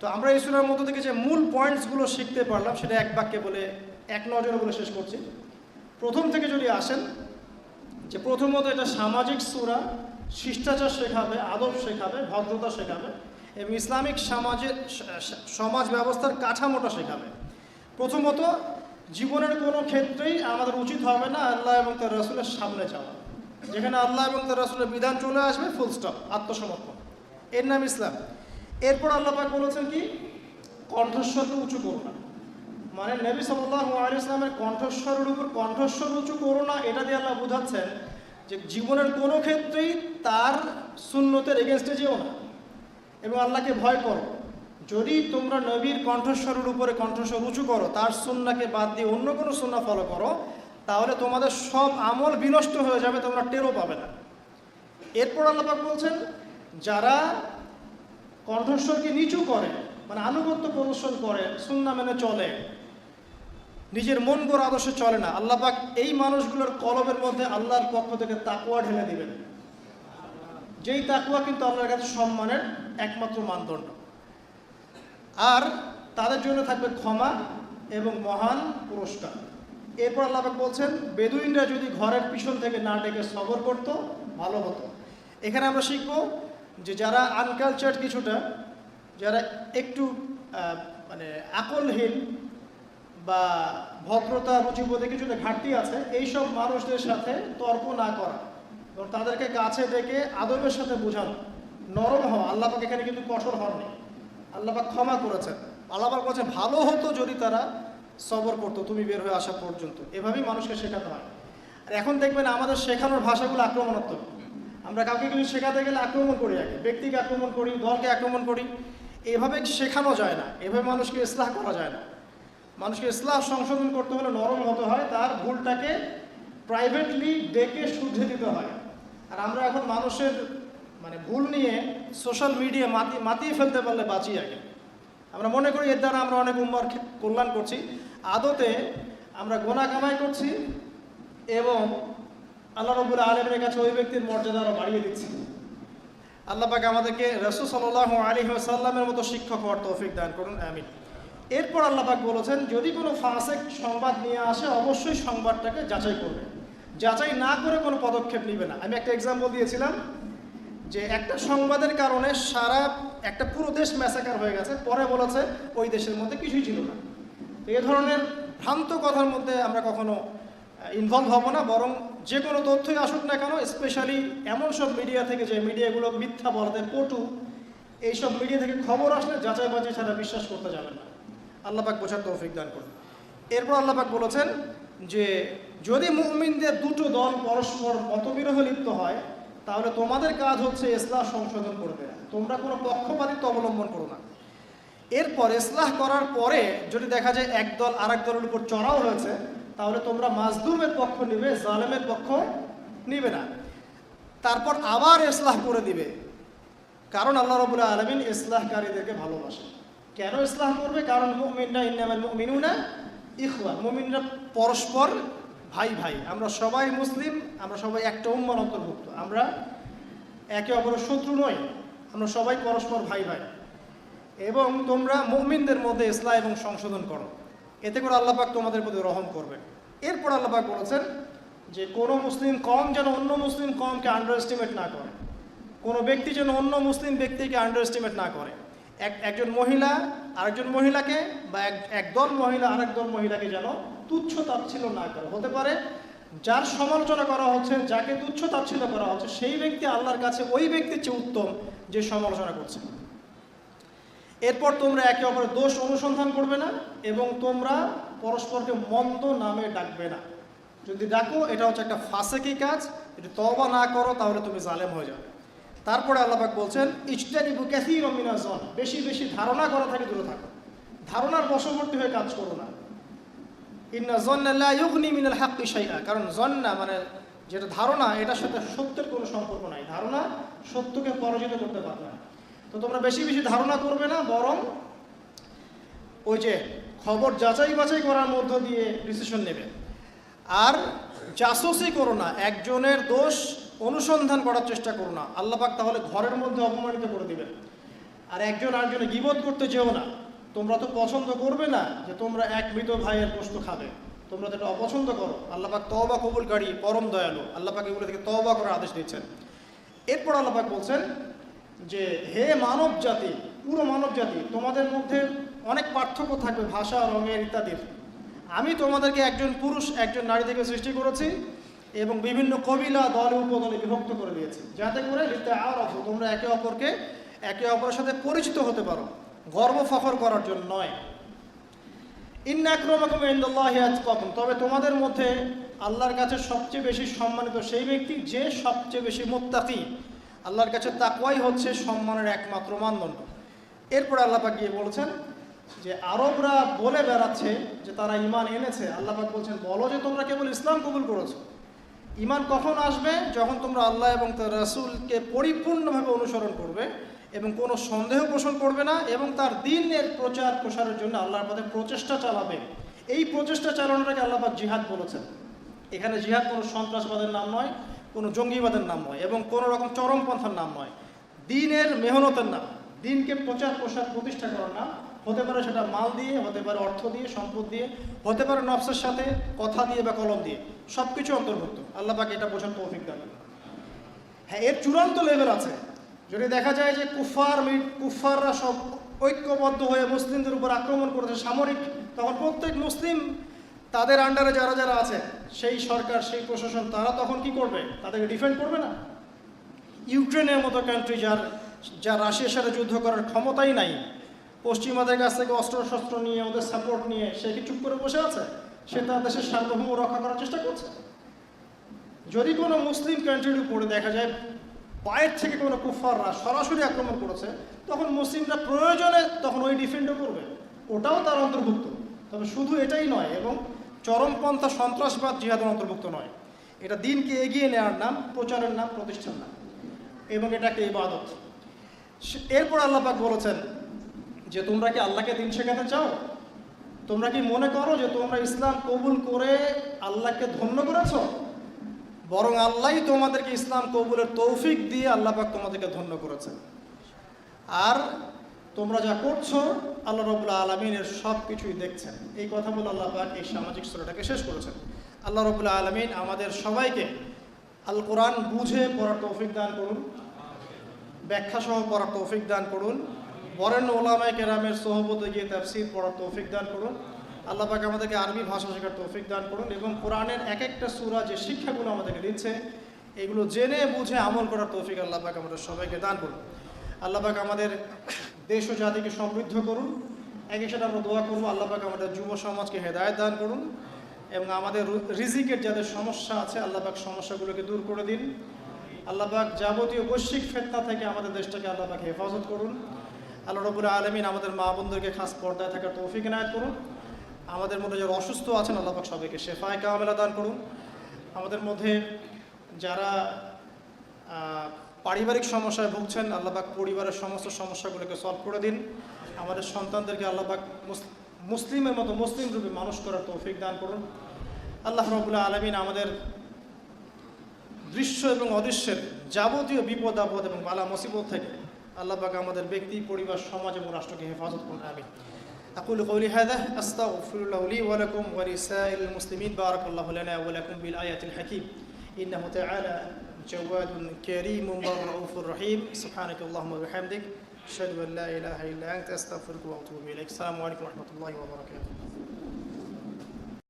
তো আমরা এই সূরার মধ্য থেকে যে মূল পয়েন্টসগুলো শিখতে পারলাম সেটা এক বাক্যে বলে এক নজরে বলে শেষ করছি। প্রথম থেকে যদি আসেন, যে প্রথমত এটা সামাজিক সূরা, শিষ্টাচার শেখাবে, আদব শেখাবে, ভদ্রতা শেখাবে এবং ইসলামিক সমাজ ব্যবস্থার কাঠামোটা শেখাবে। প্রথমত, জীবনের কোনো ক্ষেত্রেই আমাদের উচিত হবে না আল্লাহ এবং তার রাসূলের সামনে যাওয়া। যেখানে আল্লাহ এবং তার রাসূলের বিধান চলে আসবে, ফুল স্টপ, আত্মসমর্পণ, এর নাম ইসলাম। এরপর আল্লাহ পাক বলেছেন কি, কণ্ঠস্বরকে উঁচু করো না। মানে নবী সাল্লাল্লাহু আলাইহি ওয়াসাল্লামের কণ্ঠস্বরের উপর কণ্ঠস্বর উঁচু করো না, এটা দিয়ে আল্লাহ বোঝাচ্ছেন যে জীবনের কোনো ক্ষেত্রেই তার সুন্নতের এগেনস্টে যেও না এবং আল্লাহকে ভয় করো। যদি তোমরা নবীর কণ্ঠস্বরের উপরে কণ্ঠস্বর উঁচু করো, তার সুন্নাহকে বাদ দিয়ে অন্য কোনো সুন্নাহ ফলো করো, তাহলে তোমাদের সব আমল বিনষ্ট হয়ে যাবে, তোমরা টেরও পাবে না। এরপর আল্লাহ পাক বলছেন, যারা কণ্ঠস্বরকে নিচু করে, মানে আনুগত্য প্রদর্শন করে, সুন্নাহ মেনে চলে, নিজের মন গড়া আদর্শে চলে না, আল্লাহ পাক এই মানুষগুলোর কলবের মধ্যে আল্লাহর পক্ষ থেকে তাকওয়া ঢেলে দিবেন, যেই তাকওয়া কিন্তু আল্লাহর কাছে সম্মানের একমাত্র মানদণ্ড। আর তাদের জন্য থাকবে ক্ষমা এবং মহান পুরস্কার। এরপর আল্লাহ পাক বলছেন, বেদুইনরা যদি ঘরের পিছন থেকে না ডেকে সবর করতো ভালো হতো। এখানে আমরা শিখবো যে যারা আনকালচার্ড কিছুটা, যারা একটু মানে আকলহীন বা ভদ্রতা রুচিবোধে কিছুটা ঘাটতি আছে, এইসব মানুষদের সাথে তর্ক না করা এবং তাদেরকে কাছে ডেকে আদবের সাথে বোঝানো, নরম হওয়া। আল্লাহ পাক এখানে কিন্তু কঠোর হননি, আল্লাহ পাক ক্ষমা করেছেন। আল্লাহ পাক বলছেন ভালো হতো যদি তারা সবর করতো তুমি বের হয়ে আসা পর্যন্ত। এভাবেই মানুষকে শেখাতে হয়। আর এখন দেখবেন আমাদের শেখানোর ভাষাগুলো আক্রমণাত্মক। আমরা কাউকে কিছু শেখাতে গেলে আক্রমণ করি, আগে ব্যক্তিকে আক্রমণ করি, দলকে আক্রমণ করি। এভাবে শেখানো যায় না, এভাবে মানুষকে ইসলাহ করা যায় না। মানুষকে ইসলাহ সংশোধন করতে হলে নরম হতে হয়, তার ভুলটাকে প্রাইভেটলি ডেকে শুধরে দিতে হয়। আর আমরা এখন মানুষের মানে ভুল নিয়ে সোশ্যাল মিডিয়া মাতিয়ে ফেলতে পারলে বাঁচি আগে। আমরা মনে করি এর দ্বারা আমরা অনেক উম্মার কল্যাণ করছি, আদতে আমরা গুনাহ কামাই করছি এবং আল্লাহ রাব্বুল আলামিনের কাছে ওই ব্যক্তির মর্যাদা আরও বাড়িয়ে দিচ্ছি। আল্লাহ পাক আমাদেরকে রাসূল সাল্লাল্লাহু আলাইহি ওয়াসাল্লামের মতো শিক্ষক হওয়ার তৌফিক দান করুন, আমিন। এরপর আল্লাহ পাক বলেছেন, যদি কোনো ফাসিক সংবাদ নিয়ে আসে অবশ্যই সংবাদটাকে যাচাই করবে, যাচাই না করে কোনো পদক্ষেপ নেবে না। আমি একটা এক্সাম্পল দিয়েছিলাম যে একটা সংবাদের কারণে সারা একটা পুরো দেশ ম্যাসাকার হয়ে গেছে, পরে বলেছে ওই দেশের মধ্যে কিছুই ছিল না। তো এ ধরনের ভ্রান্ত কথার মধ্যে আমরা কখনো ইনভলভ হব না, বরং যে কোনো তথ্যই আসুক না কেন, স্পেশালি এমন সব মিডিয়া থেকে যে মিডিয়াগুলো মিথ্যা বলতে পটু, এইসব মিডিয়া থেকে খবর আসলে যাচাই বাছাই ছাড়া বিশ্বাস করতে যাবেন না। আল্লাহ পাক বোঝার তৌফিক দান করুন। এরপর আল্লাহ পাক বলেছেন যে যদি মুমিনদের দুটো দল পরস্পর মতবিরোধ লিপ্ত হয়, তাহলে তোমাদের কাজ হচ্ছে ইসলাহ সংশোধন করবে, তোমরা কোনো পক্ষপাতিত্ব অবলম্বন করো না। এরপর ইসলাহ করার পরে যদি দেখা যায় এক দল আরেক দলের উপর চড়াও হয়েছে, তাহলে তোমরা মাজলুমের পক্ষ নিবে, জালেমের পক্ষ নিবে না। তারপর আবার ইসলাহ করে দিবে, কারণ আল্লাহ রাব্বুল আলামিন ইসলাহকারীদেরকে ভালোবাসে। কেন ইসলাহ করবে? কারণ মুমিনরা ইন্নামাল মুমিনুনা ইখওয়া, মুমিনরা পরস্পর ভাই ভাই, আমরা সবাই মুসলিম, আমরা সবাই একটা উম্মার অন্তর্ভুক্ত, আমরা একে অপরের শত্রু নই, আমরা সবাই পরস্পর ভাই ভাই। এবং তোমরা মুমিনদের মধ্যে ইসলাহ এবং সংশোধন করো, এতে করে আল্লাহ পাক তোমাদের প্রতি রহম করবে। এরপর আল্লাহ পাক বলেছেন যে কোনো মুসলিম কম যেন অন্য মুসলিম কমকে আন্ডার এস্টিমেট না করে, কোনো ব্যক্তি যেন অন্য মুসলিম ব্যক্তিকে আন্ডার এস্টিমেট না করে। একজন মহিলা আরেকজন মহিলাকে বা একদল মহিলা আরেক দল মহিলাকে যেন তুচ্ছ তাচ্ছিল্য না করে। হতে পারে যার সমালোচনা করা হচ্ছে, যাকে তুচ্ছ তাচ্ছিল্য করা হচ্ছে, সেই ব্যক্তি আল্লাহর কাছে ওই ব্যক্তির চেয়ে উত্তম যে সমালোচনা করছে। এরপর তোমরা একে অপরের দোষ অনুসন্ধান করবে না এবং তোমরা পরস্পরকে মন্দ নামে ডাকবে না। যদি ডাকো এটা হচ্ছে একটা ফাসেকি কাজ, যদি তওবা না করো তাহলে তুমি জালেম হয়ে যাবে। তারপরে আল্লাহ পাক বলছেন ইজতানিবু কাসীরাম মিনাজ যন, বেশি বেশি ধারণা করা থেকে দূরে থাকো, ধারণার বশবর্তী হয়ে কাজ করো না। ইন্না যন্না লা ইউগনি মিনাল হাক্কি শাইআ, কারণ যন্না মানে যেটা ধারণা, এটার সাথে সত্যের কোনো সম্পর্ক নাই, ধারণা সত্যকে পরাজিত করতে পারে না। তো তোমরা বেশি বেশি ধারণা করবে না, বরং ওই যে খবর যাচাই বাছাই করার মধ্য দিয়ে ডিসিশন নেবে। আর জাসুসি করো না, একজনের দোষ অনুসন্ধান করার চেষ্টা করো না, আল্লাহ পাক তাহলে ঘরের মধ্যে অপমানিত করে দিবেন। আর একজন আরেকজনে গীবত করতে যেও না। তোমরা তো পছন্দ করবে না যে তোমরা এক মৃত ভাইয়ের গোশত খাবে, তোমরা তো এটা অপছন্দ করো। আল্লাহ পাক তওবা কবুলকারী, পরম দয়ালু। আল্লাহ পাক এগুলো থেকে তওবা করার আদেশ দিচ্ছেন। এরপর আল্লাহ পাক বলছেন যে হে মানব জাতি, পুরো মানব জাতি, তোমাদের মধ্যে অনেক পার্থক্য থাকবে ভাষা, রঙের ইত্যাদির। আমি তোমাদেরকে একজন পুরুষ একজন নারী থেকে সৃষ্টি করেছি এবং বিভিন্ন কবিলা, দলে, উপদলে বিভক্ত করে দিয়েছি, যাতে করে লিতাআরাফু, তোমরা একে অপরের সাথে পরিচিত হতে পারো, গর্ব ফখর করার জন্য নয়। ইন্না আক্রামাকুম ইনদাল্লাহি আতকাকুম, তবে তোমাদের মধ্যে আল্লাহর কাছে সবচেয়ে বেশি সম্মানিত সেই ব্যক্তি যে সবচেয়ে বেশি মুত্তাকি। আল্লাহর কাছে তাকওয়াই হচ্ছে সম্মানের একমাত্র মানদণ্ড। এরপরে আল্লাহ পাক গিয়ে বলেছেন যে আরবরা বলে বেড়াচ্ছে যে তারা ঈমান এনেছে। আল্লাহ পাক বলছেন, বলো যে তোমরা কেবল ইসলাম কবুল করেছো। ঈমান কখন আসবে? যখন তোমরা আল্লাহ এবং তার রাসূলকে পরিপূর্ণভাবে অনুসরণ করবে এবং কোনো সন্দেহ পোষণ করবে না এবং তার দ্বীনের প্রচার প্রসারের জন্য আল্লাহর পথে প্রচেষ্টা চালাবে। এই প্রচেষ্টা চালানোটাকে আল্লাহ পাক জিহাদ বলেছেন। এখানে জিহাদ কোনো সন্ত্রাসবাদের নাম নয়, কোনো জঙ্গিবাদের নাম নয় এবং কোনো রকম চরমপন্থার নাম নয়। দ্বীনের মেহনতের নাম, দ্বীনকে প্রচার প্রসার প্রতিষ্ঠা করার নাম। হতে পারে সেটা মাল দিয়ে, হতে পারে অর্থ দিয়ে, সম্পদ দিয়ে, হতে পারে নফসের সাথে কথা দিয়ে বা কলম দিয়ে, সব কিছু অন্তর্ভুক্ত। আল্লাহ পাক এটা বোঝার তৌফিক দান। হ্যাঁ, এর চূড়ান্ত লেভেল আছে। যদি দেখা যায় যে কুফাররা সব ঐক্যবদ্ধ হয়ে মুসলিমদের উপর আক্রমণ করেছে সামরিক, তখন প্রত্যেক মুসলিম তাদের আন্ডারে যারা যারা আছে, সেই সরকার, সেই প্রশাসন, তারা তখন কি করবে? তাদেরকে ডিফেন্ড করবে না? ইউক্রেনের মতো কান্ট্রি যা রাশিয়ার সাথে যুদ্ধ করার ক্ষমতাই নাই, পশ্চিমাদের কাছ থেকে অস্ত্রশস্ত্র নিয়ে, ওদের সাপোর্ট নিয়ে, সে কি চুপ করে বসে আছে? সে তার দেশের সার্বভৌম রক্ষা করার চেষ্টা করছে। যদি কোনো মুসলিম কান্ট্রির উপরে দেখা যায় বাইরে থেকে কোনো কুফাররা সরাসরি আক্রমণ করেছে, তখন মুসলিমরা প্রয়োজনে তখন ওই ডিফেন্ডও করবে, ওটাও তার অন্তর্ভুক্ত। তবে শুধু এটাই নয়, এবং চরমপন্থা সন্ত্রাসবাদ জিহাদের অন্তর্ভুক্ত নয়। এটা দ্বীনকে এগিয়ে নেওয়ার নাম, প্রচারের নাম, প্রতিষ্ঠার নাম, এবং এটা একটা ইবাদত। এরপর আল্লাহ পাক বলেছেন যে তোমরা কি আল্লাহকে দ্বীন শেখাতে চাও? তোমরা কি মনে করো যে তোমরা ইসলাম কবুল করে আল্লাহকে ধন্য করেছ? বরং আল্লাহই তোমাদেরকে ইসলাম কবুলের তৌফিক দিয়ে আল্লাহ পাক তোমাদেরকে ধন্য করেছেন। আর তোমরা যা করছো আল্লাহ রাব্বুল আলামিনের সব কিছুই দেখছেন। এই কথা বলে আল্লাহ পাক এই সামাজিক সূরাটাকে শেষ করেছেন। আল্লাহ রাব্বুল আলামিন আমাদের সবাইকে আল কোরআন বুঝে পড়ার তৌফিক দান করুন, ব্যাখ্যা সহ পড়ার তৌফিক দান করুন, বরেণ্য ওলামায়ে কেরামের সোহবতে গিয়ে তাফসীর পড়ার তৌফিক দান করুন। আল্লাহ পাক আমাদেরকে আরবি ভাষা শেখার তৌফিক দান করুন এবং কোরআনের এক একটা সূরা যে শিক্ষাগুলো আমাদেরকে দিচ্ছে এগুলো জেনে বুঝে আমল করার তৌফিক আল্লাহ পাক আমাদের সবাইকে দান করুন। আল্লাহ পাক আমাদের দেশ ও জাতিকে সমৃদ্ধ করুন। একই সাথে আমরা দোয়া করবো আল্লাহ পাক আমাদের যুব সমাজকে হেদায়েত দান করুন এবং আমাদের রিজিকের যাদের সমস্যা আছে আল্লাহ পাক সমস্যাগুলোকে দূর করে দিন। আল্লাহ পাক যাবতীয় বৈশ্বিক ফিতনা থেকে আমাদের দেশটাকে আল্লাহ পাক হেফাজত করুন। আল্লাহ রাব্বুল আলামিন আমাদের মা বোনদেরকে খাস পর্দায় থাকার তৌফিক এনায়েত করুন। আমাদের মধ্যে যারা অসুস্থ আছেন আল্লাহ পাক সবাইকে শেফায়ে কামেলা দান করুন। আমাদের মধ্যে যারা পারিবারিক সমস্যায় ভুগছেন আল্লাহ পাক পরিবারের সমস্ত সমস্যাগুলোকে সলভ করে দিন। আমাদের সন্তানদেরকে আল্লাহ পাক মুসলিমের মতো মুসলিম রূপে মানুষ করার তৌফিক দান করুন। আল্লাহ রাব্বুল আলামিন আমাদের দৃশ্য এবং অদৃশ্যের যাবতীয় বিপদ আপদ এবং বালা মুসিবত থেকে আল্লাহ পাক আমাদের ব্যক্তি, পরিবার, সমাজ এবং রাষ্ট্রকে হেফাজত করুন। আমিন। أقول قولي هذا أستغفر الله لي ولكم ولسائر المسلمين. بارك الله لنا ولكم بالآيات الحكيم إنه تعالى جواد كريم رؤوف رحيم. سبحانك اللهم وبحمدك أشهد أن لا إله إلا أنت أستغفرك وأتوب إليك. السلام عليكم ورحمة الله وبركاته.